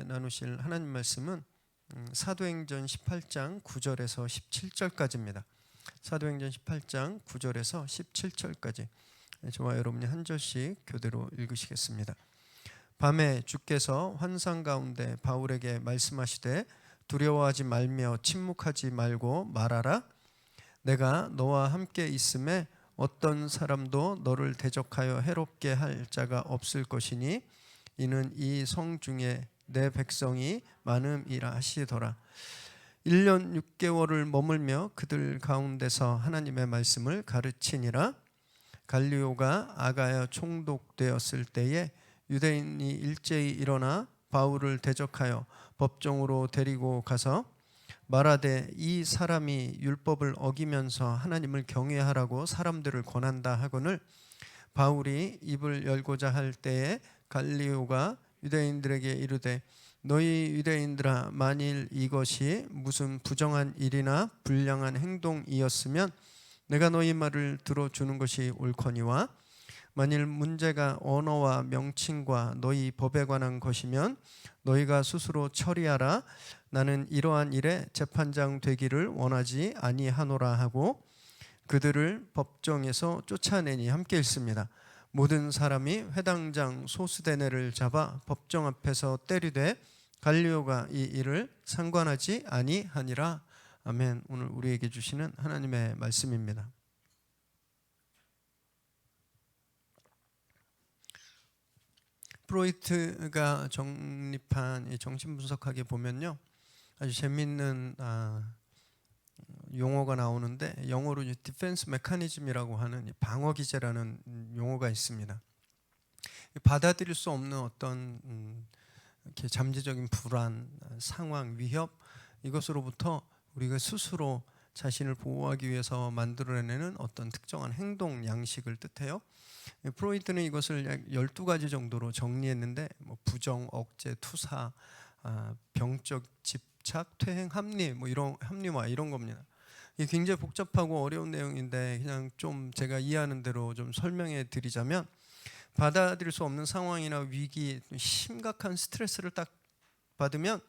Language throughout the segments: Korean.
나누실 하나님 말씀은 사도행전 18장 9절에서 17절까지입니다. 사도행전 18장 9절에서 17절까지 저와 여러분이 한 절씩 교대로 읽으시겠습니다. 밤에 주께서 환상 가운데 바울에게 말씀하시되 두려워하지 말며 침묵하지 말고 말하라. 내가 너와 함께 있음에 어떤 사람도 너를 대적하여 해롭게 할 자가 없을 것이니 이는 이 성 중에 내 백성이 많음이라 하시더라. 1년 6개월을 머물며 그들 가운데서 하나님의 말씀을 가르치니라. 갈리오가 아가야 총독되었을 때에 유대인이 일제히 일어나 바울을 대적하여 법정으로 데리고 가서 말하되 이 사람이 율법을 어기면서 하나님을 경외하라고 사람들을 권한다 하거늘 바울이 입을 열고자 할 때에 갈리오가 유대인들에게 이르되 너희 유대인들아, 만일 이것이 무슨 부정한 일이나 불량한 행동이었으면 내가 너희 말을 들어주는 것이 옳거니와 만일 문제가 언어와 명칭과 너희 법에 관한 것이면 너희가 스스로 처리하라. 나는 이러한 일에 재판장 되기를 원하지 아니하노라 하고 그들을 법정에서 쫓아내니 함께 읽습니다. 모든 사람이 회당장 소스데네를 잡아 법정 앞에서 때리되 갈리오가 이 일을 상관하지 아니하니라. 아멘. 오늘 우리에게 주시는 하나님의 말씀입니다. 프로이트가 정립한 정신분석학에 보면요, 아주 재미있는 용어가 나오는데 영어로 디펜스 메커니즘이라고 하는 방어 기제라는 용어가 있습니다. 받아들일 수 없는 어떤 이렇게 잠재적인 불안, 상황, 위협, 이것으로부터 우리가 스스로 자신을 보호하기 위해서 만들어내는 어떤 특정한 행동 양식을 뜻해요. 프로이트는 이것을 약 12가지 정도로 정리했는데 부정, 억제, 투사, 병적 집착, 퇴행, 합리, 합리화 이런 겁니다. 이게 굉장히 복잡하고 어려운 내용인데 그냥 좀 제가 이해하는 대로 좀 설명해 드리자면, 받아들일 수 없는 상황이나 위기, 심각한 스트레스를 딱 받으면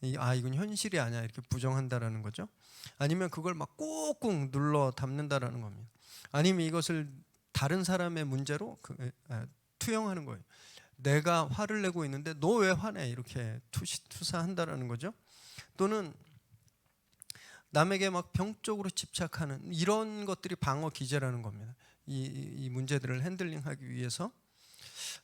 이건 현실이 아니야 이렇게 부정한다라는 거죠. 아니면 그걸 막 꾹꾹 눌러 담는다라는 겁니다. 아니면 이것을 다른 사람의 문제로 투영하는 거예요. 내가 화를 내고 있는데 너 왜 화내 이렇게 투사한다라는 거죠. 또는 남에게 막 병적으로 집착하는 이런 것들이 방어 기제라는 겁니다. 이 문제들을 핸들링하기 위해서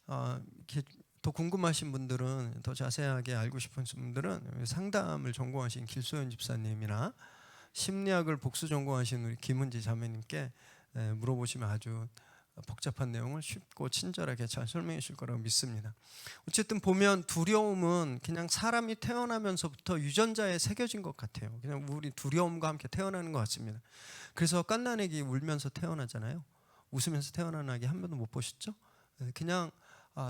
더 궁금하신 분들은, 더 자세하게 알고 싶은 분들은 상담을 전공하신 길소연 집사님이나 심리학을 복수 전공하신 우리 김은지 자매님께 물어보시면 아주 복잡한 내용을 쉽고 친절하게 잘 설명해 주실 거라고 믿습니다. 어쨌든 보면 두려움은 그냥 사람이 태어나면서부터 유전자에 새겨진 것 같아요. 그냥 우리 두려움과 함께 태어나는 것 같습니다. 그래서 갓난아기 울면서 태어나잖아요. 웃으면서 태어나는 아기 한 번도 못 보셨죠? 그냥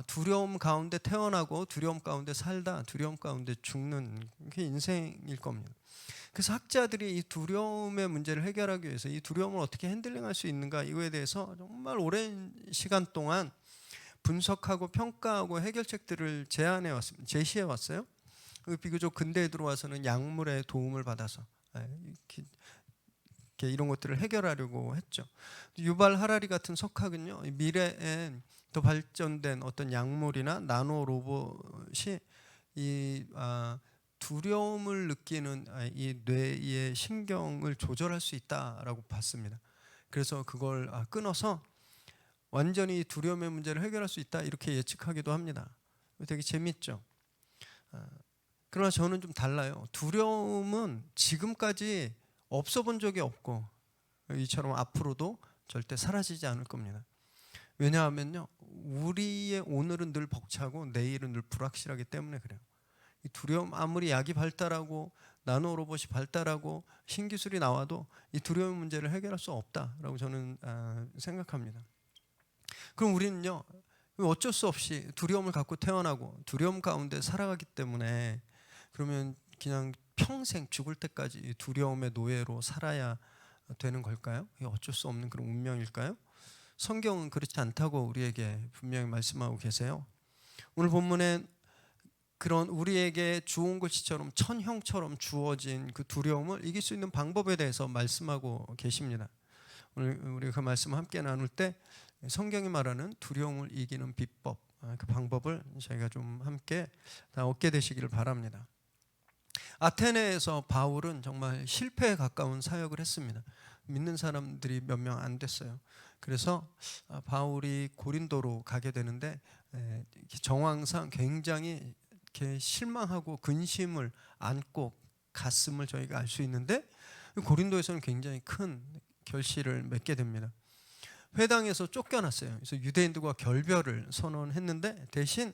두려움 가운데 태어나고 두려움 가운데 살다 두려움 가운데 죽는 게 인생일 겁니다. 그래서 학자들이 이 두려움의 문제를 해결하기 위해서 이 두려움을 어떻게 핸들링할 수 있는가, 이거에 대해서 정말 오랜 시간 동안 분석하고 평가하고 해결책들을 제시해 왔어요. 비교적 근대에 들어와서는 약물의 도움을 받아서 이렇게 이런 것들을 해결하려고 했죠. 유발 하라리 같은 석학은요, 미래에 더 발전된 어떤 약물이나 나노 로봇이 두려움을 느끼는 이 뇌의 신경을 조절할 수 있다라고 봤습니다. 그래서 그걸 끊어서 완전히 두려움의 문제를 해결할 수 있다 이렇게 예측하기도 합니다. 되게 재밌죠. 그러나 저는 좀 달라요. 두려움은 지금까지 없어 본 적이 없고 이처럼 앞으로도 절대 사라지지 않을 겁니다. 왜냐하면요, 우리의 오늘은 늘 벅차고 내일은 늘 불확실하기 때문에 그래요. 이 두려움, 아무리 약이 발달하고 나노 로봇이 발달하고 신기술이 나와도 이 두려움 문제를 해결할 수 없다라고 저는 생각합니다. 그럼 우리는요, 어쩔 수 없이 두려움을 갖고 태어나고 두려움 가운데 살아가기 때문에, 그러면 그냥 평생 죽을 때까지 두려움의 노예로 살아야 되는 걸까요? 이게 어쩔 수 없는 그런 운명일까요? 성경은 그렇지 않다고 우리에게 분명히 말씀하고 계세요. 오늘 본문에 그런 우리에게 주온 글씨처럼 천형처럼 주어진 그 두려움을 이길 수 있는 방법에 대해서 말씀하고 계십니다. 오늘 우리 그 말씀 함께 나눌 때 성경이 말하는 두려움을 이기는 비법, 그 방법을 저희가 좀 함께 다 얻게 되시기를 바랍니다. 아테네에서 바울은 정말 실패에 가까운 사역을 했습니다. 믿는 사람들이 몇 명 안 됐어요. 그래서 바울이 고린도로 가게 되는데 정황상 굉장히 이렇게 실망하고 근심을 안고 갔음을 저희가 알 수 있는데, 고린도에서는 굉장히 큰 결실을 맺게 됩니다. 회당에서 쫓겨났어요. 그래서 유대인들과 결별을 선언했는데 대신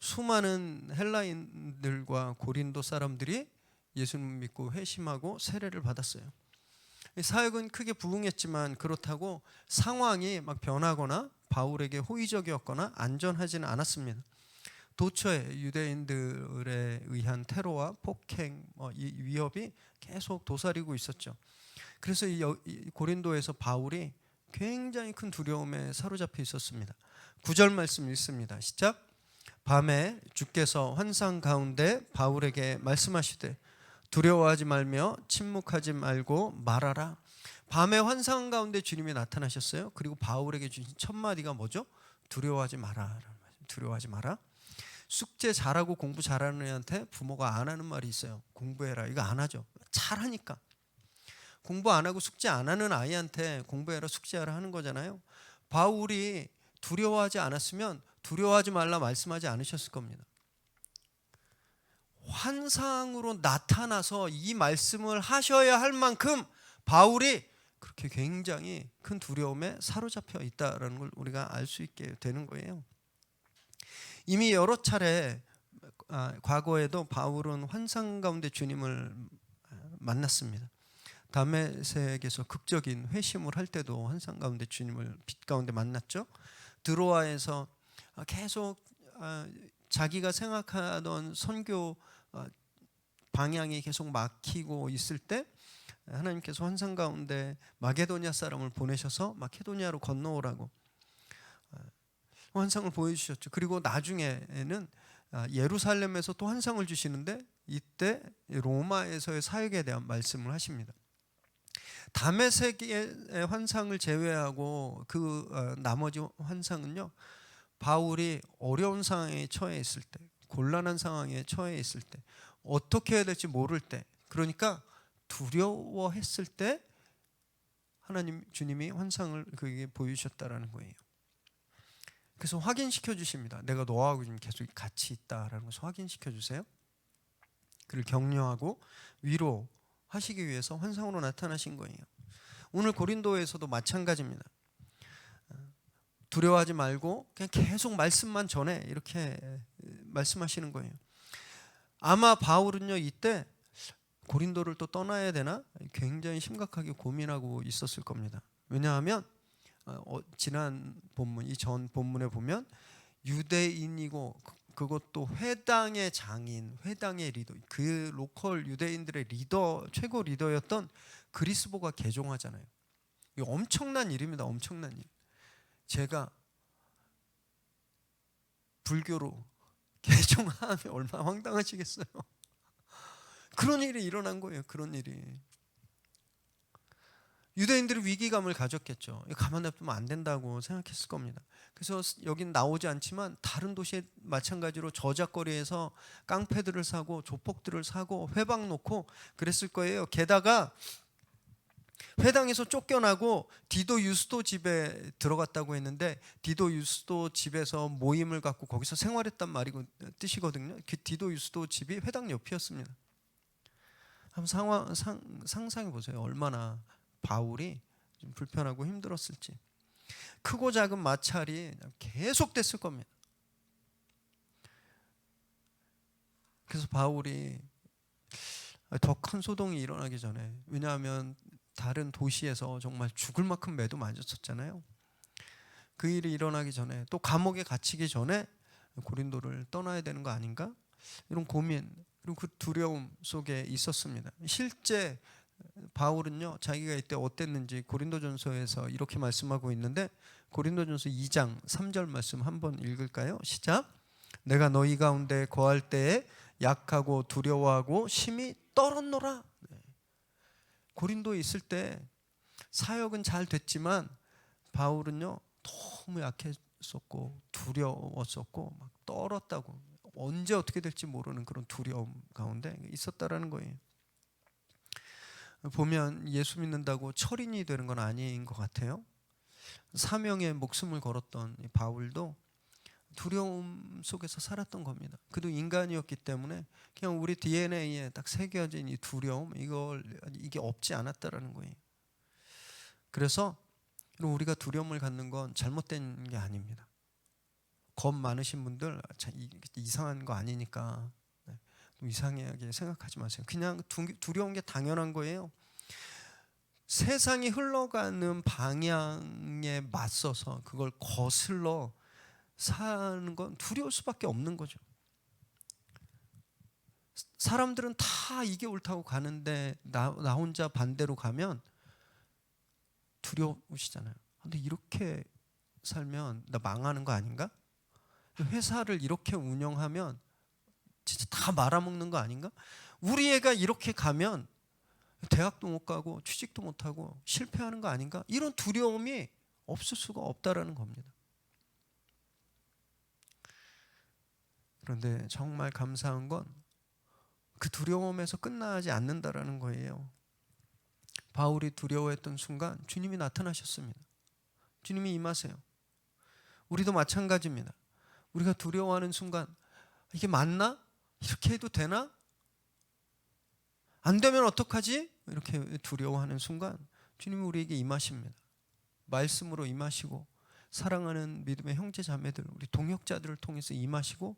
수많은 헬라인들과 고린도 사람들이 예수님 믿고 회심하고 세례를 받았어요. 사역은 크게 부흥했지만 그렇다고 상황이 막 변하거나 바울에게 호의적이었거나 안전하지는 않았습니다. 도처에 유대인들에 의한 테러와 폭행, 이 위협이 계속 도사리고 있었죠. 그래서 이 고린도에서 바울이 굉장히 큰 두려움에 사로잡혀 있었습니다. 9절 말씀 읽습니다. 시작. 밤에 주께서 환상 가운데 바울에게 말씀하시되 두려워하지 말며 침묵하지 말고 말하라. 밤에 환상 가운데 주님이 나타나셨어요. 그리고 바울에게 주신 첫 마디가 뭐죠? 두려워하지 마라. 두려워하지 마라. 숙제 잘하고 공부 잘하는 애한테 부모가 안 하는 말이 있어요. 공부해라. 이거 안 하죠. 잘하니까. 공부 안 하고 숙제 안 하는 아이한테 공부해라, 숙제하라 하는 거잖아요. 바울이 두려워하지 않았으면 두려워하지 말라 말씀하지 않으셨을 겁니다. 환상으로 나타나서 이 말씀을 하셔야 할 만큼 바울이 그렇게 굉장히 큰 두려움에 사로잡혀 있다라는 걸 우리가 알 수 있게 되는 거예요. 이미 여러 차례 과거에도 바울은 환상 가운데 주님을 만났습니다. 다메섹에서 극적인 회심을 할 때도 환상 가운데 주님을 빛 가운데 만났죠. 드로아에서 계속 자기가 생각하던 선교 방향이 계속 막히고 있을 때 하나님께서 환상 가운데 마게도냐 사람을 보내셔서 마케도냐로 건너오라고 환상을 보여주셨죠. 그리고 나중에는 예루살렘에서 또 환상을 주시는데 이때 로마에서의 사역에 대한 말씀을 하십니다. 다메섹의 환상을 제외하고 그 나머지 환상은요, 바울이 어려운 상황에 처해 있을 때, 곤란한 상황에 처해 있을 때, 어떻게 해야 될지 모를 때, 그러니까 두려워했을 때 하나님 주님이 환상을 그에게 보여주셨다라는 거예요. 그래서 확인시켜 주십니다. 내가 너하고 지금 계속 같이 있다라는 것을 확인시켜 주세요. 그를 격려하고 위로하시기 위해서 환상으로 나타나신 거예요. 오늘 고린도에서도 마찬가지입니다. 두려워하지 말고 그냥 계속 말씀만 전해, 이렇게 말씀하시는 거예요. 아마 바울은요, 이때 고린도를 또 떠나야 되나 굉장히 심각하게 고민하고 있었을 겁니다. 왜냐하면 지난 본문, 이 전 본문에 보면 유대인이고 그것도 회당의 장인, 회당의 리더, 그 로컬 유대인들의 리더, 최고 리더였던 그리스보가 개종하잖아요. 이거 엄청난 일입니다. 엄청난 일. 제가 불교로 개종하면 얼마나 황당하시겠어요. 그런 일이 일어난 거예요. 그런 일이. 유대인들이 위기감을 가졌겠죠. 가만 놔두면 안 된다고 생각했을 겁니다. 그래서 여긴 나오지 않지만 다른 도시에 마찬가지로 저작거리에서 깡패들을 사고 조폭들을 사고 회방 놓고 그랬을 거예요. 게다가 회당에서 쫓겨나고 디도 유스도 집에 들어갔다고 했는데, 디도 유스도 집에서 모임을 갖고 거기서 생활했단 말이고 뜻이거든요. 그 디도 유스도 집이 회당 옆이었습니다. 한번 상상해 보세요. 얼마나 바울이 좀 불편하고 힘들었을지. 크고 작은 마찰이 계속됐을 겁니다. 그래서 바울이 더 큰 소동이 일어나기 전에, 왜냐하면 다른 도시에서 정말 죽을 만큼 매도 맞았었잖아요. 그 일이 일어나기 전에, 또 감옥에 갇히기 전에 고린도를 떠나야 되는 거 아닌가? 이런 고민, 그리고 그 두려움 속에 있었습니다. 실제 바울은요, 자기가 이때 어땠는지 고린도전서에서 이렇게 말씀하고 있는데, 고린도전서 2장 3절 말씀 한번 읽을까요? 시작. 내가 너희 가운데 거할 때에 약하고 두려워하고 심히 떨었노라. 고린도에 있을 때 사역은 잘 됐지만 바울은요 너무 약했었고 두려웠었고 막 떨었다고, 언제 어떻게 될지 모르는 그런 두려움 가운데 있었다라는 거예요. 보면 예수 믿는다고 철인이 되는 건 아닌 것 같아요. 사명에 목숨을 걸었던 이 바울도 두려움 속에서 살았던 겁니다. 그도 인간이었기 때문에 그냥 우리 DNA에 딱 새겨진 이 두려움, 이게 없지 않았다라는 거예요. 그래서 우리가 두려움을 갖는 건 잘못된 게 아닙니다. 겁 많으신 분들 이상한 거 아니니까 이상하게 생각하지 마세요. 그냥 두려운 게 당연한 거예요. 세상이 흘러가는 방향에 맞서서 그걸 거슬러 사는 건 두려울 수밖에 없는 거죠. 사람들은 다 이게 옳다고 가는데 나 혼자 반대로 가면 두려우시잖아요. 근데 이렇게 살면 나 망하는 거 아닌가? 회사를 이렇게 운영하면 진짜 다 말아먹는 거 아닌가? 우리 애가 이렇게 가면 대학도 못 가고 취직도 못 하고 실패하는 거 아닌가? 이런 두려움이 없을 수가 없다라는 겁니다. 그런데 정말 감사한 건 그 두려움에서 끝나지 않는다라는 거예요. 바울이 두려워했던 순간 주님이 나타나셨습니다. 주님이 임하세요. 우리도 마찬가지입니다. 우리가 두려워하는 순간 이게 맞나? 이렇게 해도 되나? 안 되면 어떡하지? 이렇게 두려워하는 순간 주님이 우리에게 임하십니다. 말씀으로 임하시고 사랑하는 믿음의 형제 자매들, 우리 동역자들을 통해서 임하시고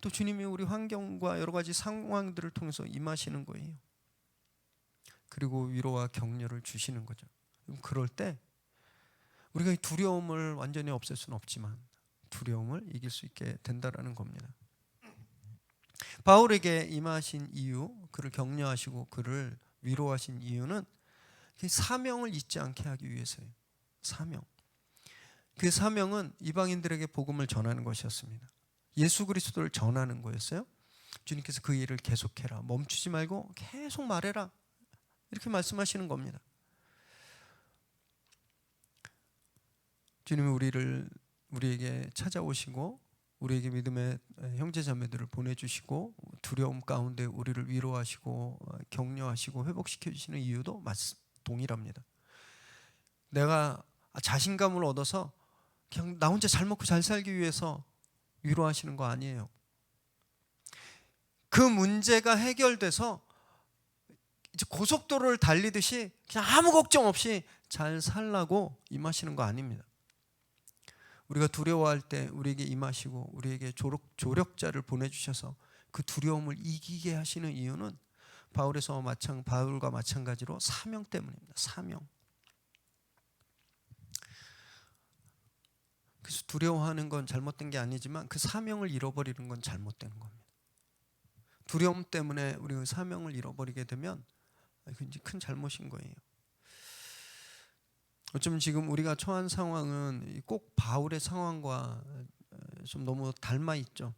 또 주님이 우리 환경과 여러 가지 상황들을 통해서 임하시는 거예요. 그리고 위로와 격려를 주시는 거죠. 그럴 때 우리가 이 두려움을 완전히 없앨 수는 없지만 두려움을 이길 수 있게 된다라는 겁니다. 바울에게 임하신 이유, 그를 격려하시고 그를 위로하신 이유는 사명을 잊지 않게 하기 위해서예요. 사명. 그 사명은 이방인들에게 복음을 전하는 것이었습니다. 예수 그리스도를 전하는 거였어요. 주님께서 그 일을 계속해라, 멈추지 말고 계속 말해라, 이렇게 말씀하시는 겁니다. 주님이 우리에게 찾아오시고 우리에게 믿음의 형제 자매들을 보내주시고 두려움 가운데 우리를 위로하시고 격려하시고 회복시켜 주시는 이유도 동일합니다. 내가 자신감을 얻어서 그냥 나 혼자 잘 먹고 잘 살기 위해서 위로하시는 거 아니에요. 그 문제가 해결돼서 이제 고속도로를 달리듯이 그냥 아무 걱정 없이 잘 살라고 임하시는 거 아닙니다. 우리가 두려워할 때 우리에게 임하시고 우리에게 조력자를 보내주셔서 그 두려움을 이기게 하시는 이유는 바울과 마찬가지로 사명 때문입니다. 사명. 그래서 두려워하는 건 잘못된 게 아니지만 그 사명을 잃어버리는 건 잘못된 겁니다. 두려움 때문에 우리가 사명을 잃어버리게 되면 굉장히 큰 잘못인 거예요. 어쩌면 지금 우리가 처한 상황은 꼭 바울의 상황과 좀 너무 닮아 있죠.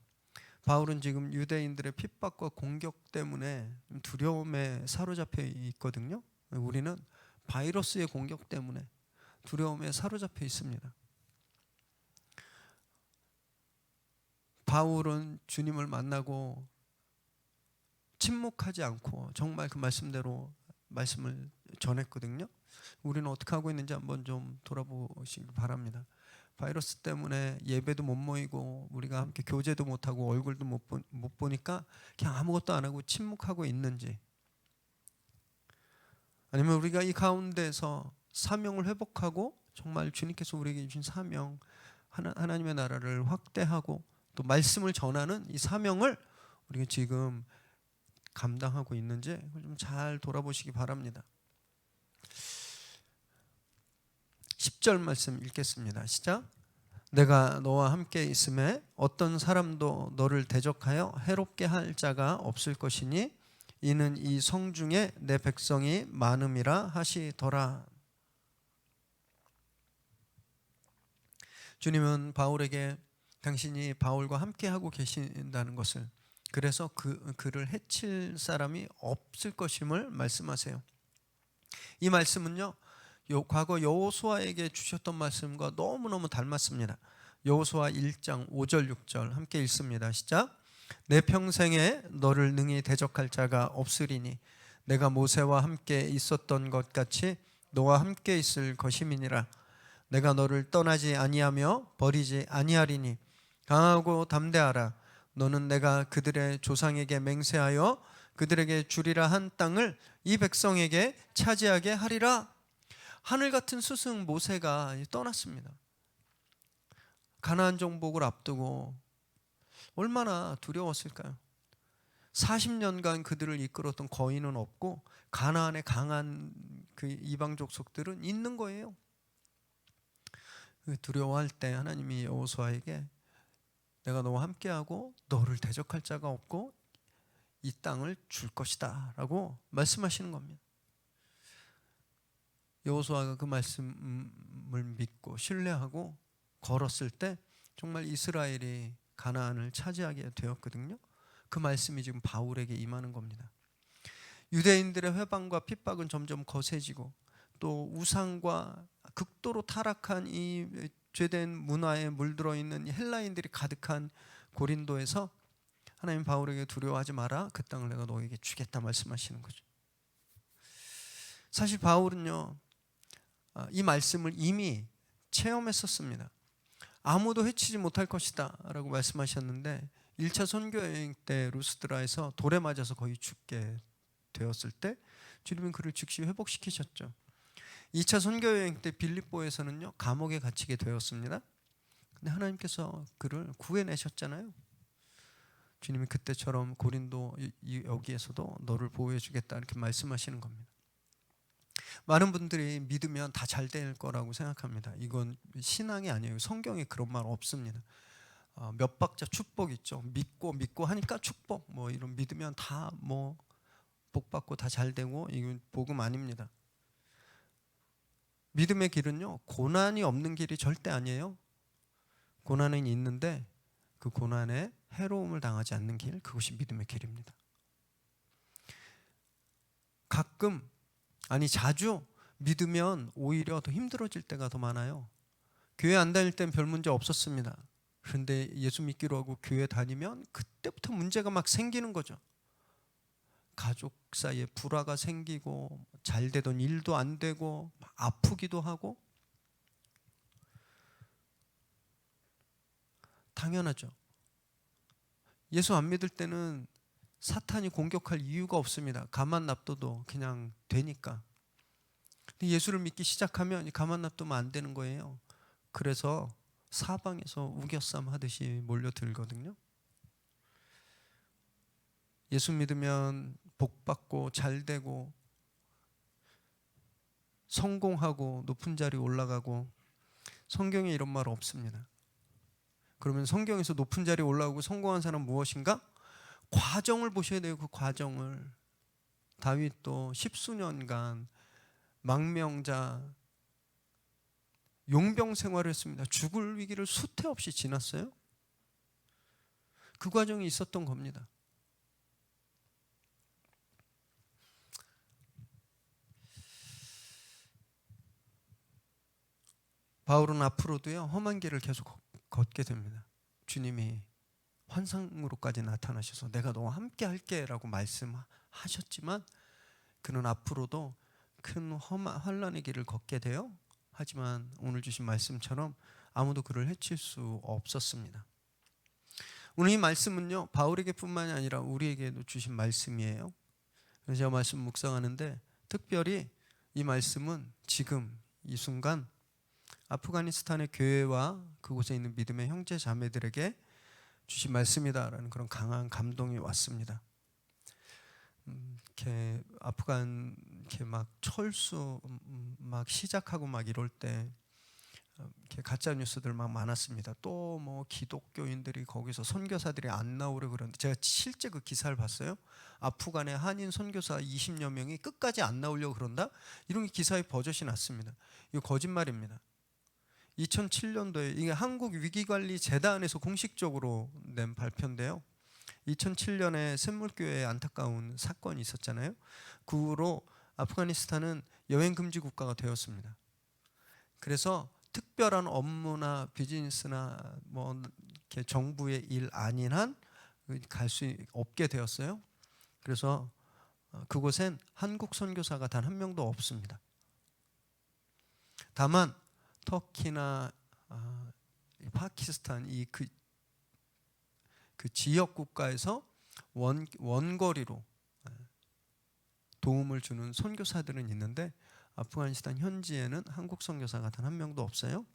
바울은 지금 유대인들의 핍박과 공격 때문에 두려움에 사로잡혀 있거든요. 우리는 바이러스의 공격 때문에 두려움에 사로잡혀 있습니다. 바울은 주님을 만나고 침묵하지 않고 정말 그 말씀대로 말씀을 전했거든요. 우리는 어떻게 하고 있는지 한번 좀 돌아보시기 바랍니다. 바이러스 때문에 예배도 못 모이고 우리가 함께 교제도 못하고 얼굴도 못 보니까 그냥 아무것도 안 하고 침묵하고 있는지, 아니면 우리가 이 가운데서 사명을 회복하고 정말 주님께서 우리에게 주신 사명, 하나님의 나라를 확대하고 또 말씀을 전하는 이 사명을 우리가 지금 감당하고 있는지 좀 잘 돌아보시기 바랍니다. 10절 말씀 읽겠습니다. 시작. 내가 너와 함께 있음에 어떤 사람도 너를 대적하여 해롭게 할 자가 없을 것이니 이는 이 성중에 내 백성이 많음이라 하시더라. 주님은 바울에게 당신이 바울과 함께 하고 계신다는 것을, 그래서 그를 해칠 사람이 없을 것임을 말씀하세요. 이 말씀은요, 과거 여호수아에게 주셨던 말씀과 너무너무 닮았습니다. 여호수아 1장 5절 6절 함께 읽습니다. 시작. 내 평생에 너를 능히 대적할 자가 없으리니 내가 모세와 함께 있었던 것 같이 너와 함께 있을 것임이니라. 내가 너를 떠나지 아니하며 버리지 아니하리니 강하고 담대하라. 너는 내가 그들의 조상에게 맹세하여 그들에게 주리라 한 땅을 이 백성에게 차지하게 하리라. 하늘 같은 스승 모세가 떠났습니다. 가나안 정복을 앞두고 얼마나 두려웠을까요? 40년간 그들을 이끌었던 거인은 없고 가나안의 강한 그 이방 족속들은 있는 거예요. 두려워할 때 하나님이 여호수아에게 내가 너와 함께하고 너를 대적할 자가 없고 이 땅을 줄 것이다 라고 말씀하시는 겁니다. 여호수아가 그 말씀을 믿고 신뢰하고 걸었을 때 정말 이스라엘이 가나안을 차지하게 되었거든요. 그 말씀이 지금 바울에게 임하는 겁니다. 유대인들의 회방과 핍박은 점점 거세지고 또 우상과 극도로 타락한 이 죄된 문화에 물들어 있는 헬라인들이 가득한 고린도에서 하나님 바울에게 두려워하지 마라, 그 땅을 내가 너에게 주겠다 말씀하시는 거죠. 사실 바울은요, 이 말씀을 이미 체험했었습니다. 아무도 해치지 못할 것이다 라고 말씀하셨는데 1차 선교여행 때 루스드라에서 돌에 맞아서 거의 죽게 되었을 때 주님은 그를 즉시 회복시키셨죠. 2차 선교여행 때 빌립보에서는요, 감옥에 갇히게 되었습니다. 근데 하나님께서 그를 구해내셨잖아요. 주님이 그때처럼 고린도 여기에서도 너를 보호해 주겠다 이렇게 말씀하시는 겁니다. 많은 분들이 믿으면 다 잘 될 거라고 생각합니다. 이건 신앙이 아니에요. 성경에 그런 말 없습니다. 몇 박자 축복 있죠. 믿고 하니까 축복, 뭐 이런 믿으면 다 뭐 복 받고 다 잘 되고, 이건 복음 아닙니다. 믿음의 길은요, 고난이 없는 길이 절대 아니에요. 고난은 있는데 그 고난에 해로움을 당하지 않는 길, 그것이 믿음의 길입니다. 가끔, 아니 자주 믿으면 오히려 더 힘들어질 때가 더 많아요. 교회 안 다닐 땐 별 문제 없었습니다. 그런데 예수 믿기로 하고 교회 다니면 그때부터 문제가 막 생기는 거죠. 가족 사이에 불화가 생기고 잘 되던 일도 안 되고 아프기도 하고. 당연하죠. 예수 안 믿을 때는 사탄이 공격할 이유가 없습니다. 가만 놔둬도 그냥 되니까. 근데 예수를 믿기 시작하면 가만 놔두면 안 되는 거예요. 그래서 사방에서 우겨쌈 하듯이 몰려들거든요. 예수 믿으면 복 받고 잘 되고 성공하고 높은 자리 올라가고, 성경에 이런 말 없습니다. 그러면 성경에서 높은 자리 올라가고 성공한 사람 무엇인가? 과정을 보셔야 돼요. 그 과정을. 다윗도 10수년간 망명자 용병 생활을 했습니다. 죽을 위기를 수태 없이 지났어요. 그 과정이 있었던 겁니다. 바울은 앞으로도요, 험한 길을 계속 걷게 됩니다. 주님이 환상으로까지 나타나셔서 내가 너와 함께 할게 라고 말씀하셨지만 그는 앞으로도 큰 환난의 길을 걷게 돼요. 하지만 오늘 주신 말씀처럼 아무도 그를 해칠 수 없었습니다. 오늘 이 말씀은요, 바울에게 뿐만이 아니라 우리에게도 주신 말씀이에요. 그래서 제가 말씀 묵상하는데 특별히 이 말씀은 지금 이 순간 아프가니스탄의 교회와 그곳에 있는 믿음의 형제 자매들에게 주신 말씀이다라는 그런 강한 감동이 왔습니다. 이렇게 아프간 이렇게 막 철수 막 시작하고 막 이럴 때 이렇게 가짜 뉴스들 막 많았습니다. 또 뭐 기독교인들이 거기서 선교사들이 안 나오려 그러는데, 제가 실제 그 기사를 봤어요. 아프간의 한인 선교사 20여 명이 끝까지 안 나오려고 그런다. 이런 기사의 버젓이 났습니다. 이거 거짓말입니다. 2007년도에 이게 한국위기관리재단에서 공식적으로 낸 발표인데요. 2007년에 샘물교회에 안타까운 사건이 있었잖아요. 그 후로 아프가니스탄은 여행 금지 국가가 되었습니다. 그래서 특별한 업무나 비즈니스나 뭐 이렇게 정부의 일 아닌 한 갈 수 없게 되었어요. 그래서 그곳엔 한국 선교사가 단 한 명도 없습니다. 다만 터키나 파키스탄 그 지역 국가에서 원거리로 도움을 주는 선교사들은 있는데 아프가니스탄 현지에는 한국 선교사가 단 한 명도 없어요.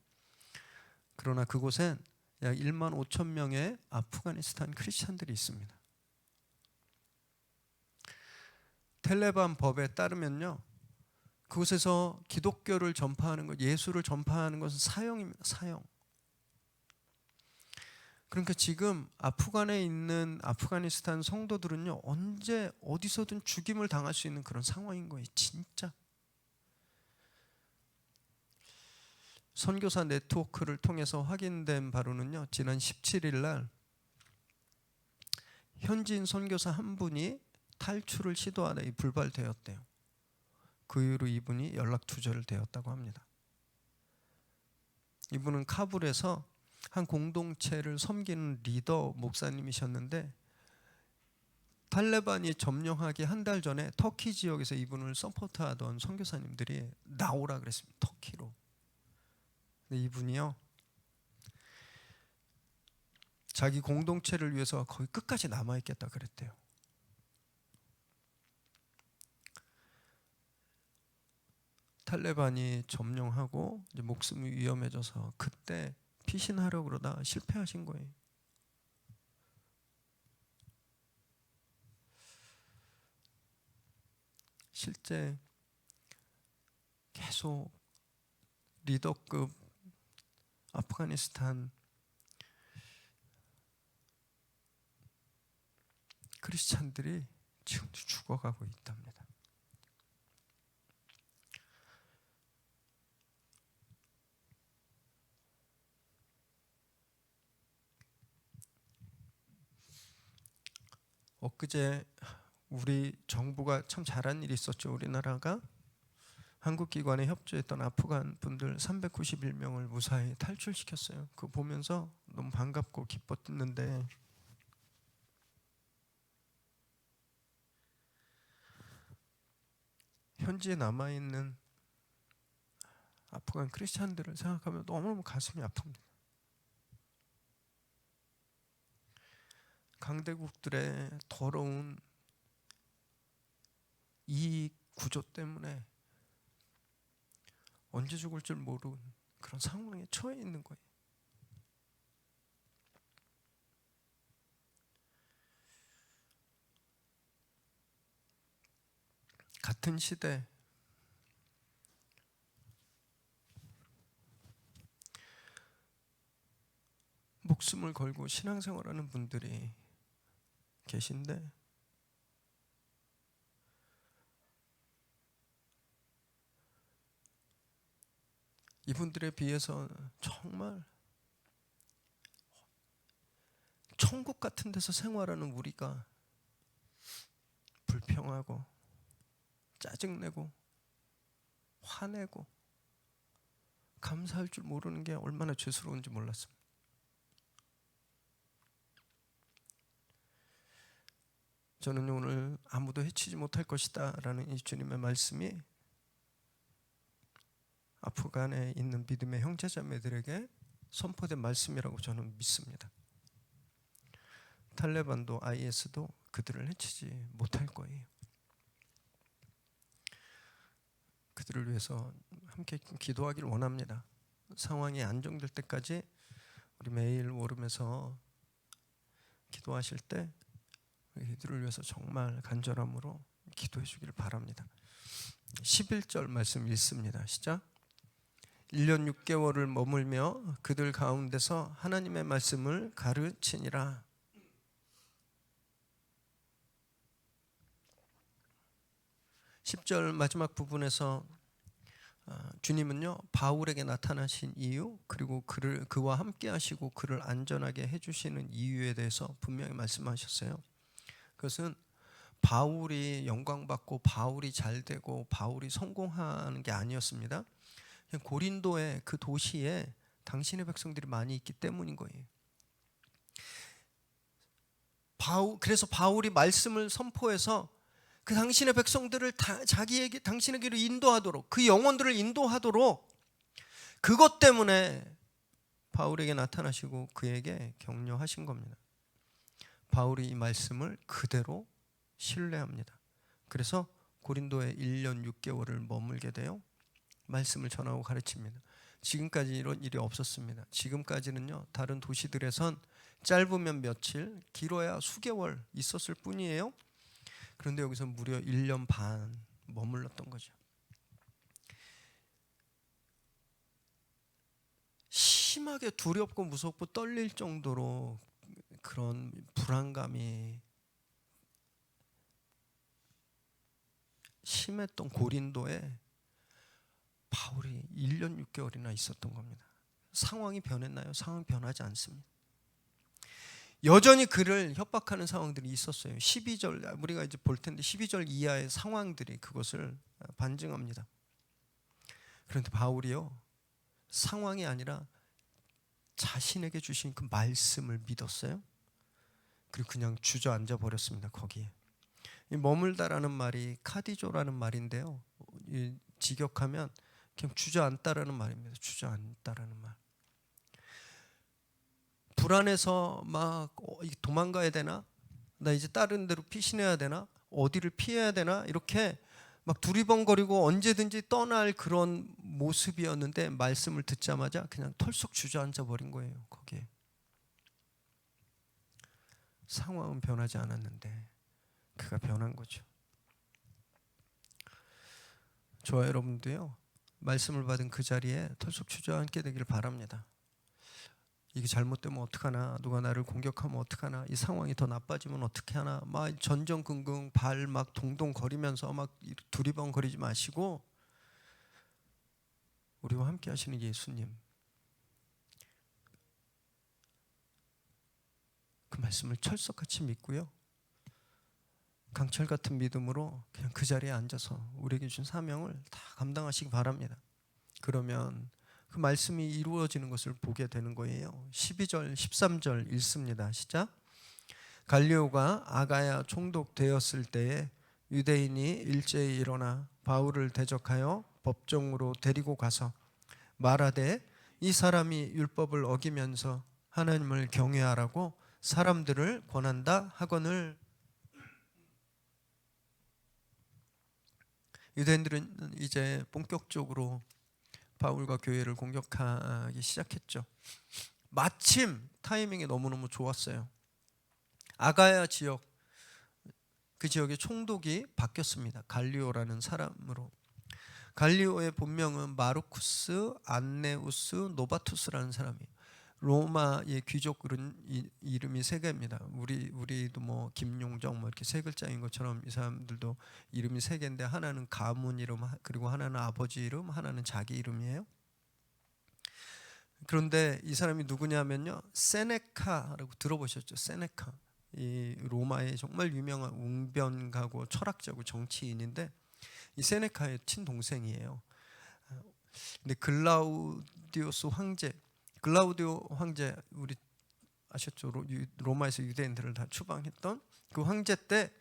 그러나 그곳엔 약 1만 5천 명의 아프가니스탄 크리스찬들이 있습니다. 텔레반 법에 따르면요, 그곳에서 기독교를 전파하는 것, 예수를 전파하는 것은 사형입니다. 사형. 그러니까 지금 아프간에 있는 아프가니스탄 성도들은요, 언제 어디서든 죽임을 당할 수 있는 그런 상황인 거예요. 진짜. 선교사 네트워크를 통해서 확인된 바로는요, 지난 17일 날 현지인 선교사 한 분이 탈출을 시도하다 불발되었대요. 그 이후로 이분이 연락 두절되었다고 합니다. 이분은 카불에서 한 공동체를 섬기는 리더 목사님이셨는데 탈레반이 점령하기 한 달 전에 터키 지역에서 이분을 서포트하던 선교사님들이 나오라 그랬습니다. 터키로. 근데 이분이요, 자기 공동체를 위해서 거의 끝까지 남아있겠다 그랬대요. 탈레반이 점령하고 이제 목숨이 위험해져서 그때 피신하려고 그러다 실패하신 거예요. 실제 계속 리더급 아프가니스탄 크리스찬들이 지금도 죽어가고 있답니다. 엊그제 우리 정부가 참 잘한 일이 있었죠. 우리나라가 한국 기관에 협조했던 아프간 분들 391명을 무사히 탈출시켰어요. 그거 보면서 너무 반갑고 기뻤는데 현지에 남아있는 아프간 크리스찬들을 생각하면 너무너무 가슴이 아픕니다. 강대국들의 더러운 이 구조 때문에 언제 죽을 줄 모르는 그런 상황에 처해 있는 거예요. 같은 시대 목숨을 걸고 신앙생활하는 분들이 계신데 이분들에 비해서 정말 천국 같은 데서 생활하는 우리가 불평하고 짜증내고 화내고 감사할 줄 모르는 게 얼마나 죄스러운지 몰랐습니다. 저는 오늘 아무도 해치지 못할 것이다 라는 이 주님의 말씀이 아프간에 있는 믿음의 형제자매들에게 선포된 말씀이라고 저는 믿습니다. 탈레반도 IS도 그들을 해치지 못할 거예요. 그들을 위해서 함께 기도하기를 원합니다. 상황이 안정될 때까지 우리 매일 워룸에서 기도하실 때 이들을 위해서 정말 간절함으로 기도해 주기를 바랍니다. 11절 말씀 읽습니다. 시작. 1년 6개월을 머물며 그들 가운데서 하나님의 말씀을 가르치니라. (10절) 마지막 부분에서 주님은요 바울에게 나타나신 이유, 그리고 그와 함께 하시고 그를 안전하게 해주시는 이유에 대해서 분명히 말씀하셨어요. 그것은 바울이 영광받고 바울이 잘되고 바울이 성공하는 게 아니었습니다. 그냥 고린도의 그 도시에 당신의 백성들이 많이 있기 때문인 거예요. 그래서 바울이 말씀을 선포해서 그 당신의 백성들을 당신에게로 인도하도록, 그 영혼들을 인도하도록, 그것 때문에 바울에게 나타나시고 그에게 격려하신 겁니다. 바울이 이 말씀을 그대로 신뢰합니다. 그래서 고린도에 1년 6개월을 머물게 돼요. 말씀을 전하고 가르칩니다. 지금까지 이런 일이 없었습니다. 지금까지는요 다른 도시들에선 짧으면 며칠, 길어야 수개월 있었을 뿐이에요. 그런데 여기서 무려 1년 반 머물렀던 거죠. 심하게 두렵고 무섭고 떨릴 정도로 그런 불안감이 심했던 고린도에 바울이 1년 6개월이나 있었던 겁니다. 상황이 변했나요? 상황이 변하지 않습니다. 여전히 그를 협박하는 상황들이 있었어요. 12절, 우리가 이제 볼 텐데 12절 이하의 상황들이 그것을 반증합니다. 그런데 바울이요 상황이 아니라 자신에게 주신 그 말씀을 믿었어요. 그리고 그냥 주저앉아 버렸습니다. 거기에. 이 머물다라는 말이 카디조라는 말인데요, 직역하면 그냥 주저앉다라는 말입니다. 주저앉다라는 말. 불안해서 막 도망가야 되나? 나 이제 다른 데로 피신해야 되나? 어디를 피해야 되나? 이렇게 막 두리번거리고 언제든지 떠날 그런 모습이었는데 말씀을 듣자마자 그냥 털썩 주저앉아 버린 거예요. 거기에. 상황은 변하지 않았는데 그가 변한 거죠. 저와 여러분도요 말씀을 받은 그 자리에 털썩 주저앉게 되기를 바랍니다. 이게 잘못되면 어떡하나, 누가 나를 공격하면 어떡하나, 이 상황이 더 나빠지면 어떻게 하나, 막 전전긍긍 발 막 동동거리면서 막 두리번거리지 마시고 우리와 함께 하시는 예수님, 그 말씀을 철석같이 믿고요 강철 같은 믿음으로 그냥 그 자리에 앉아서 우리에게 준 사명을 다 감당하시기 바랍니다. 그러면 그 말씀이 이루어지는 것을 보게 되는 거예요. 12절 13절 읽습니다. 시작. 갈리오가 아가야 총독되었을 때에 유대인이 일제히 일어나 바울을 대적하여 법정으로 데리고 가서 말하되 이 사람이 율법을 어기면서 하나님을 경외하라고 사람들을 권한다 하거늘. 유대인들은 이제 본격적으로 바울과 교회를 공격하기 시작했죠. 마침 타이밍이 너무너무 좋았어요. 아가야 지역, 그 지역의 총독이 바뀌었습니다. 갈리오라는 사람으로. 갈리오의 본명은 마르쿠스 안네우스 노바투스라는 사람이에요. 로마의 귀족은 이름이 세 개입니다. 우리도 뭐 김용정 뭐 이렇게 세 글자인 것처럼 이 사람들도 이름이 세 개인데, 하나는 가문 이름, 그리고 하나는 아버지 이름, 하나는 자기 이름이에요. 그런데 이 사람이 누구냐면요, 세네카라고 들어보셨죠? 세네카. 이 로마의 정말 유명한 웅변가고 철학자고 정치인인데 이 세네카의 친동생이에요. 근데 글라우디오스 황제, 글라우디오 황제, 우리 아셨죠? 로마에서 유대인들을 다 추방했던 그 황제 때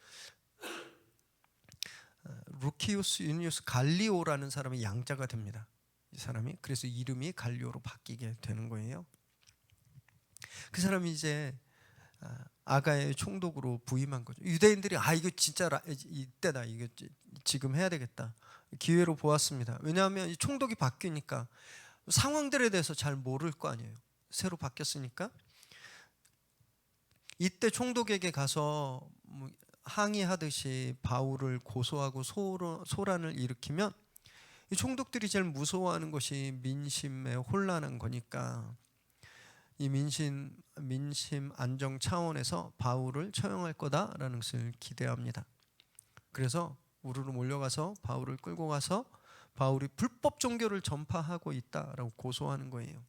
루키우스 유니우스 갈리오라는 사람이 양자가 됩니다. 이 사람이. 그래서 이름이 갈리오로 바뀌게 되는 거예요. 그 사람이 이제 아가의 총독으로 부임한 거죠. 유대인들이 이거 진짜 이때다, 이거 지금 해야 되겠다, 기회로 보았습니다. 왜냐하면 이 총독이 바뀌니까 상황들에 대해서 잘 모를 거 아니에요. 새로 바뀌었으니까. 이때 총독에게 가서 항의하듯이 바울을 고소하고 소란을 일으키면 이 총독들이 제일 무서워하는 것이 민심의 혼란한 거니까 이 민심 안정 차원에서 바울을 처형할 거다라는 것을 기대합니다. 그래서 우르르 몰려가서 바울을 끌고 가서 바울이 불법 종교를 전파하고 있다라고 고소하는 거예요.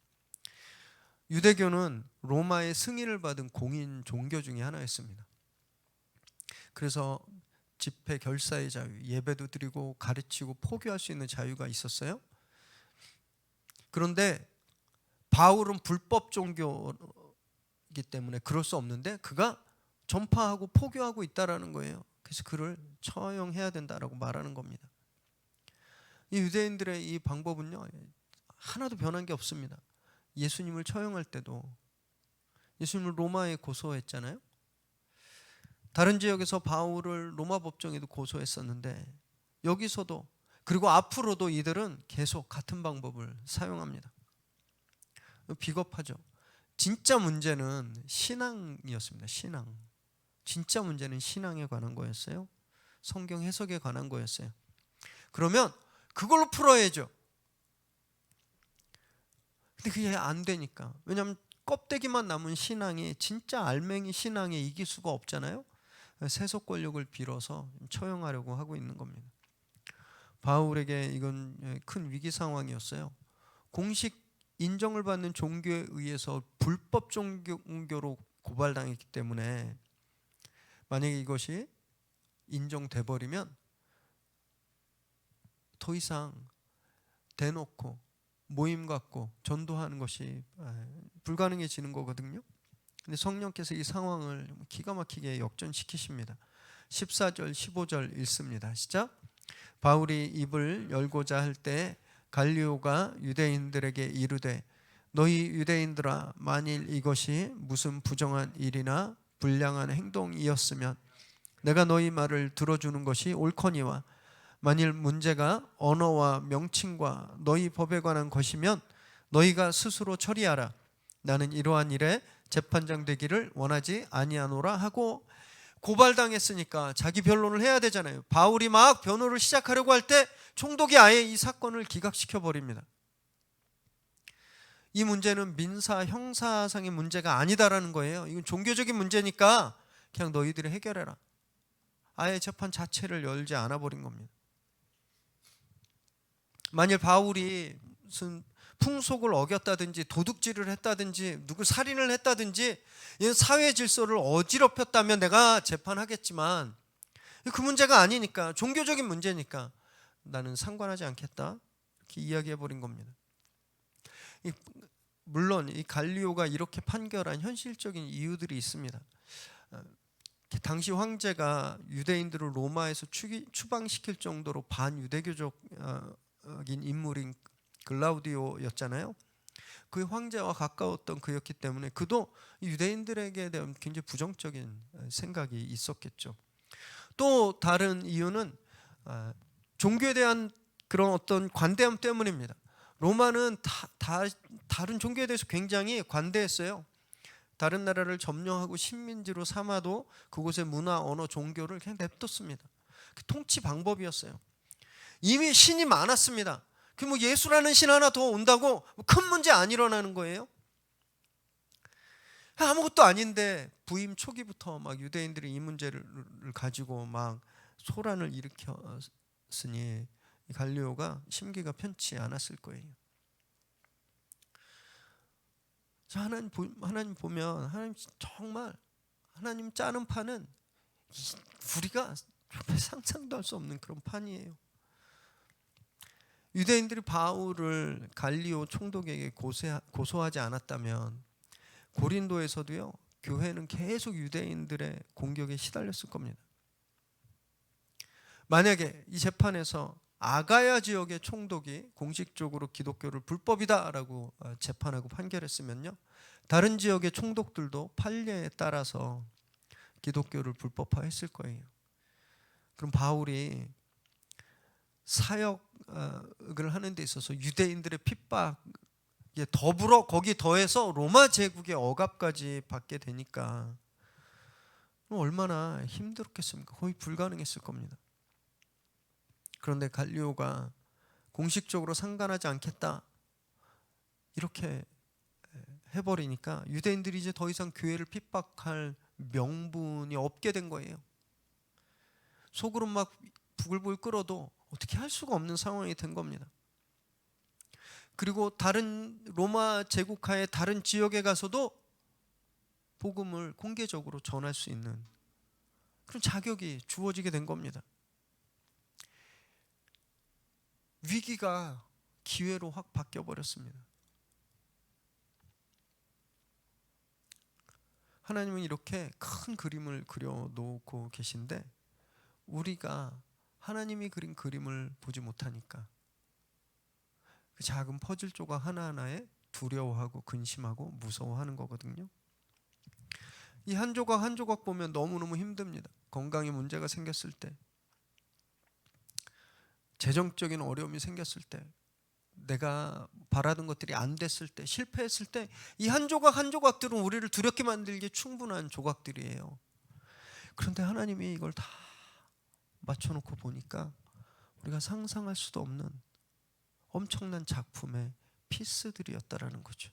유대교는 로마의 승인을 받은 공인 종교 중에 하나였습니다. 그래서 집회 결사의 자유, 예배도 드리고 가르치고 포교할 수 있는 자유가 있었어요. 그런데 바울은 불법 종교이기 때문에 그럴 수 없는데 그가 전파하고 포교하고 있다라는 거예요. 그래서 그를 처형해야 된다라고 말하는 겁니다. 이 유대인들의 이 방법은요, 하나도 변한 게 없습니다. 예수님을 처형할 때도 예수님을 로마에 고소했잖아요. 다른 지역에서 바울을 로마 법정에도 고소했었는데 여기서도, 그리고 앞으로도 이들은 계속 같은 방법을 사용합니다. 비겁하죠. 진짜 문제는 신앙이었습니다. 신앙. 진짜 문제는 신앙에 관한 거였어요. 성경 해석에 관한 거였어요. 그러면 그걸로 풀어야죠. 근데 그게 안 되니까. 왜냐하면 껍데기만 남은 신앙이 진짜 알맹이 신앙에 이길 수가 없잖아요. 세속 권력을 빌어서 처형하려고 하고 있는 겁니다. 바울에게 이건 큰 위기 상황이었어요. 공식 인정을 받는 종교에 의해서 불법 종교로 고발당했기 때문에 만약에 이것이 인정돼 버리면 더 이상 대놓고 모임 갖고 전도하는 것이 불가능해지는 거거든요. 근데 성령께서 이 상황을 기가 막히게 역전시키십니다. 14절 15절 읽습니다. 시작. 바울이 입을 열고자 할 때 갈리오가 유대인들에게 이르되 너희 유대인들아, 만일 이것이 무슨 부정한 일이나 불량한 행동이었으면 내가 너희 말을 들어주는 것이 옳거니와, 만일 문제가 언어와 명칭과 너희 법에 관한 것이면 너희가 스스로 처리하라. 나는 이러한 일에 재판장 되기를 원하지 아니하노라 하고, 고발당했으니까 자기 변론을 해야 되잖아요. 바울이 막 변호를 시작하려고 할 때 총독이 아예 이 사건을 기각시켜 버립니다. 이 문제는 민사 형사상의 문제가 아니다라는 거예요. 이건 종교적인 문제니까 그냥 너희들이 해결해라. 아예 재판 자체를 열지 않아 버린 겁니다. 만일 바울이 무슨 풍속을 어겼다든지 도둑질을 했다든지 누구 살인을 했다든지 이런 사회 질서를 어지럽혔다면 내가 재판하겠지만, 그 문제가 아니니까, 종교적인 문제니까 나는 상관하지 않겠다, 이렇게 이야기해 버린 겁니다. 물론 이 갈리오가 이렇게 판결한 현실적인 이유들이 있습니다. 당시 황제가 유대인들을 로마에서 추방시킬 정도로 반유대교적인 인물인 글라우디오였잖아요. 그 황제와 가까웠던 그였기 때문에 그도 유대인들에게 대한 굉장히 부정적인 생각이 있었겠죠. 또 다른 이유는 종교에 대한 그런 어떤 관대함 때문입니다. 로마는 다른 종교에 대해서 굉장히 관대했어요. 다른 나라를 점령하고 식민지로 삼아도 그곳의 문화, 언어, 종교를 그냥 냅뒀습니다. 그 통치 방법이었어요. 이미 신이 많았습니다. 그 뭐 예수라는 신 하나 더 온다고 큰 문제 안 일어나는 거예요. 아무것도 아닌데 부임 초기부터 막 유대인들이 이 문제를 가지고 막 소란을 일으켰으니 갈리오가 심기가 편치 않았을 거예요. 하나님 보면 하나님 정말, 하나님 짜는 판은 우리가 상상도 할 수 없는 그런 판이에요. 유대인들이 바울을 갈리오 총독에게 고소하지 않았다면 고린도에서도요, 교회는 계속 유대인들의 공격에 시달렸을 겁니다. 만약에 이 재판에서 아가야 지역의 총독이 공식적으로 기독교를 불법이다라고 재판하고 판결했으면요, 다른 지역의 총독들도 판례에 따라서 기독교를 불법화했을 거예요. 그럼 바울이 사역을 하는 데 있어서 유대인들의 핍박에 더불어 거기 더해서 로마 제국의 억압까지 받게 되니까 얼마나 힘들었겠습니까? 거의 불가능했을 겁니다. 그런데 갈리오가 공식적으로 상관하지 않겠다 이렇게 해버리니까 유대인들이 이제 더 이상 교회를 핍박할 명분이 없게 된 거예요. 속으로 막 부글부글 끓어도 어떻게 할 수가 없는 상황이 된 겁니다. 그리고 다른 로마 제국하의 다른 지역에 가서도 복음을 공개적으로 전할 수 있는 그런 자격이 주어지게 된 겁니다. 위기가 기회로 확 바뀌어 버렸습니다. 하나님은 이렇게 큰 그림을 그려놓고 계신데 우리가 하나님이 그린 그림을 보지 못하니까 그 작은 퍼즐 조각 하나하나에 두려워하고 근심하고 무서워하는 거거든요. 이 한 조각 한 조각 보면 너무너무 힘듭니다. 건강에 문제가 생겼을 때, 재정적인 어려움이 생겼을 때, 내가 바라던 것들이 안 됐을 때, 실패했을 때, 이 한 조각 한 조각들은 우리를 두렵게 만들기에 충분한 조각들이에요. 그런데 하나님이 이걸 다 맞춰놓고 보니까 우리가 상상할 수도 없는 엄청난 작품의 피스들이었다라는 거죠.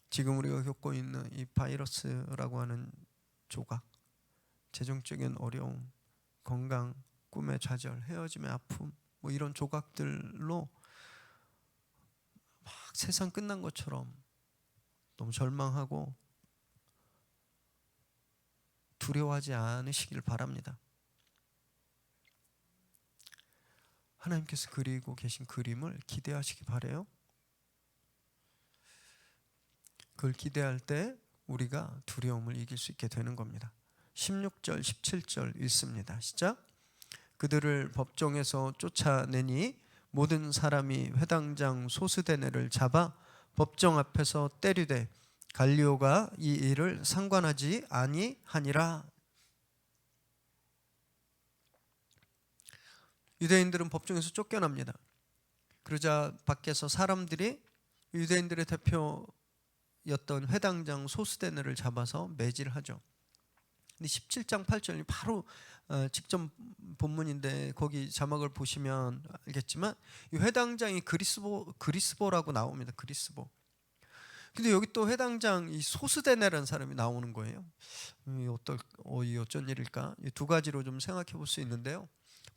지금 우리가 겪고 있는 이 바이러스라고 하는 조각, 재정적인 어려움, 건강, 꿈의 좌절, 헤어짐의 아픔, 뭐 이런 조각들로 막 세상 끝난 것처럼 너무 절망하고 두려워하지 않으시길 바랍니다. 하나님께서 그리고 계신 그림을 기대하시기 바라요. 그걸 기대할 때 우리가 두려움을 이길 수 있게 되는 겁니다. 16절 17절 읽습니다. 시작. 그들을 법정에서 쫓아내니 모든 사람이 회당장 소스데네를 잡아 법정 앞에서 때리되 갈리오가 이 일을 상관하지 아니하니라. 유대인들은 법정에서 쫓겨납니다. 그러자 밖에서 사람들이 유대인들의 대표였던 회당장 소스데네를 잡아서 매질하죠. 근데 17장 8절이 바로 직전 본문인데 거기 자막을 보시면 알겠지만 이 회당장이 그리스보라고 나옵니다. 그리스보. 근데 여기 또 회당장 이 소스데네라는 사람이 나오는 거예요. 이 어쩐 일일까? 이 두 가지로 좀 생각해 볼 수 있는데요.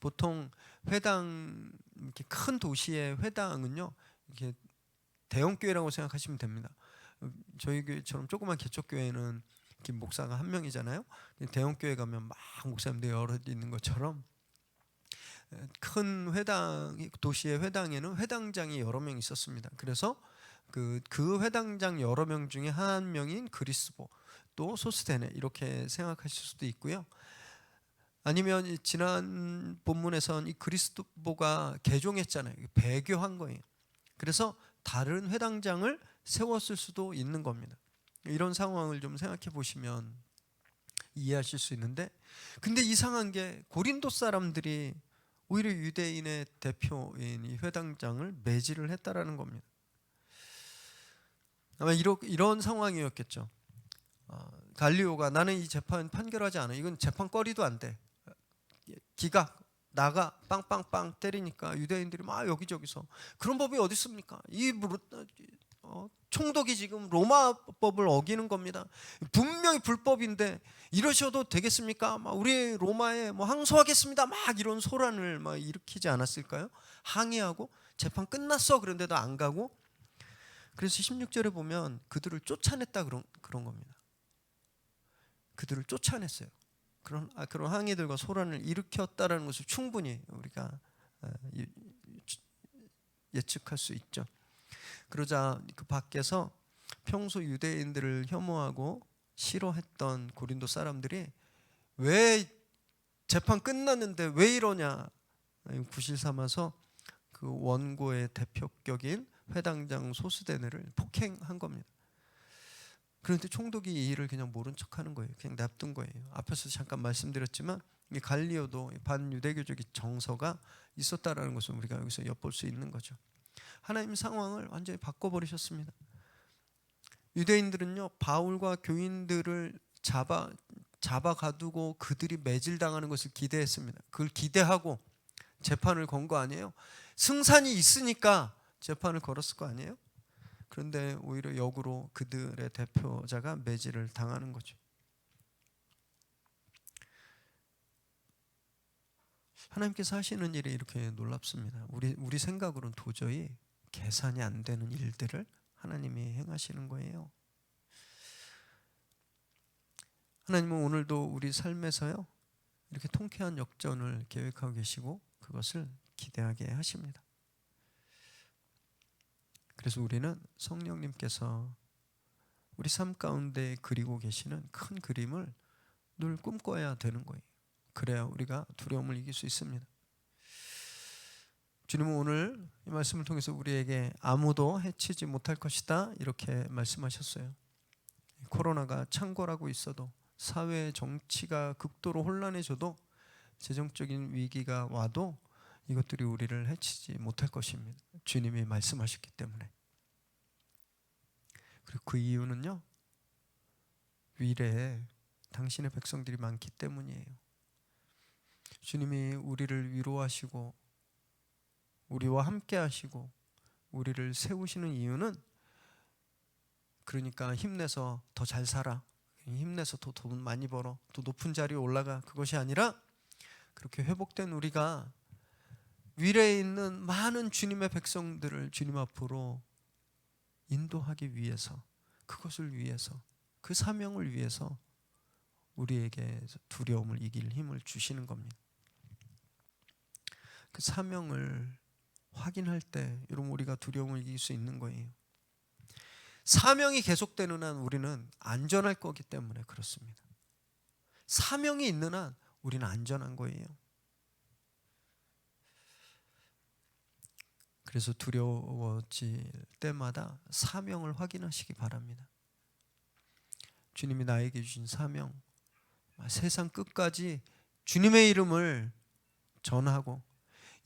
보통 회당, 이렇게 큰 도시의 회당은요, 이렇게 대형 교회라고 생각하시면 됩니다. 저희 교회처럼 조그만 개척교회는 목사가 한 명이잖아요. 대형 교회 가면 막 목사님들이 여러 있는 것처럼 큰 회당, 도시의 회당에는 회당장이 여러 명 있었습니다. 그래서 그 회당장 여러 명 중에 한 명인 그리스보, 또 소스데네 이렇게 생각하실 수도 있고요. 아니면 지난 본문에선 이 그리스도가 개종했잖아요. 배교한 거예요. 그래서 다른 회당장을 세웠을 수도 있는 겁니다. 이런 상황을 좀 생각해 보시면 이해하실 수 있는데, 근데 이상한 게 고린도 사람들이 오히려 유대인의 대표인 이 회당장을 매질을 했다라는 겁니다. 아마 이런 상황이었겠죠. 갈리오가 나는 이 재판 판결하지 않아. 이건 재판거리도 안 돼. 기각 나가 빵빵빵 때리니까 유대인들이 막 여기저기서 그런 법이 어디 있습니까? 이 총독이 지금 로마법을 어기는 겁니다. 분명히 불법인데 이러셔도 되겠습니까? 막 우리 로마에 뭐 항소하겠습니다. 막 이런 소란을 막 일으키지 않았을까요? 항의하고 재판 끝났어. 그런데도 안 가고. 그래서 16절에 보면 그들을 쫓아냈다 그런 겁니다. 그들을 쫓아냈어요. 그런 항의들과 소란을 일으켰다라는 것을 충분히 우리가 예측할 수 있죠. 그러자 그 밖에서 평소 유대인들을 혐오하고 싫어했던 고린도 사람들이 왜 재판 끝났는데 왜 이러냐 구실 삼아서 그 원고의 대표격인 회당장 소스데네를 폭행한 겁니다. 그런데 총독이 이 일을 그냥 모른 척하는 거예요. 그냥 냅둔 거예요. 앞에서 잠깐 말씀드렸지만 이 갈리오도 반유대교적인 정서가 있었다라는 것을 우리가 여기서 엿볼 수 있는 거죠. 하나님 상황을 완전히 바꿔버리셨습니다. 유대인들은요 바울과 교인들을 잡아가두고 그들이 매질당하는 것을 기대했습니다. 그걸 기대하고 재판을 건 거 아니에요? 승산이 있으니까 재판을 걸었을 거 아니에요? 그런데 오히려 역으로 그들의 대표자가 매질을 당하는 거죠. 하나님께서 하시는 일이 이렇게 놀랍습니다. 우리 생각으로는 도저히 계산이 안 되는 일들을 하나님이 행하시는 거예요. 하나님은 오늘도 우리 삶에서요, 이렇게 통쾌한 역전을 계획하고 계시고 그것을 기대하게 하십니다. 그래서 우리는 성령님께서 우리 삶 가운데 그리고 계시는 큰 그림을 늘 꿈꿔야 되는 거예요. 그래야 우리가 두려움을 이길 수 있습니다. 주님은 오늘 이 말씀을 통해서 우리에게 아무도 해치지 못할 것이다 이렇게 말씀하셨어요. 코로나가 창궐하고 있어도, 사회 정치가 극도로 혼란해져도, 재정적인 위기가 와도 이것들이 우리를 해치지 못할 것입니다. 주님이 말씀하셨기 때문에. 그리고 그 이유는요, 위례에 당신의 백성들이 많기 때문이에요. 주님이 우리를 위로하시고 우리와 함께 하시고 우리를 세우시는 이유는, 그러니까 힘내서 더 잘 살아, 힘내서 더 돈 많이 벌어, 더 높은 자리에 올라가, 그것이 아니라 그렇게 회복된 우리가 위례에 있는 많은 주님의 백성들을 주님 앞으로 인도하기 위해서, 그것을 위해서, 그 사명을 위해서 우리에게 두려움을 이길 힘을 주시는 겁니다. 그 사명을 확인할 때 여러분, 우리가 두려움을 이길 수 있는 거예요. 사명이 계속되는 한 우리는 안전할 거기 때문에 그렇습니다. 사명이 있는 한 우리는 안전한 거예요. 그래서 두려워질 때마다 사명을 확인하시기 바랍니다. 주님이 나에게 주신 사명, 세상 끝까지 주님의 이름을 전하고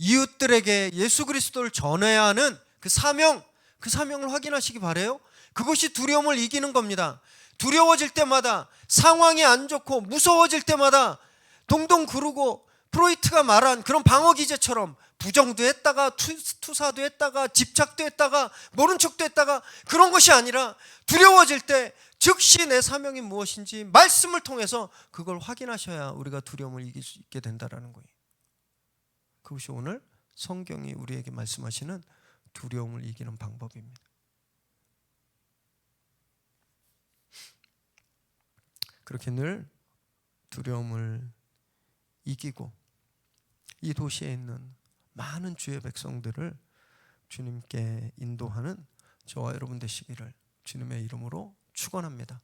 이웃들에게 예수 그리스도를 전해야 하는 그 사명을 확인하시기 바라요. 그것이 두려움을 이기는 겁니다. 두려워질 때마다, 상황이 안 좋고 무서워질 때마다 동동 구르고, 프로이트가 말한 그런 방어 기제처럼 부정도 했다가 투사도 했다가 집착도 했다가 모른 척도 했다가, 그런 것이 아니라 두려워질 때 즉시 내 사명이 무엇인지 말씀을 통해서 그걸 확인하셔야 우리가 두려움을 이길 수 있게 된다는 거예요. 그것이 오늘 성경이 우리에게 말씀하시는 두려움을 이기는 방법입니다. 그렇게 늘 두려움을 이기고 이 도시에 있는 많은 주의 백성들을 주님께 인도하는 저와 여러분 되시기를 주님의 이름으로 축원합니다.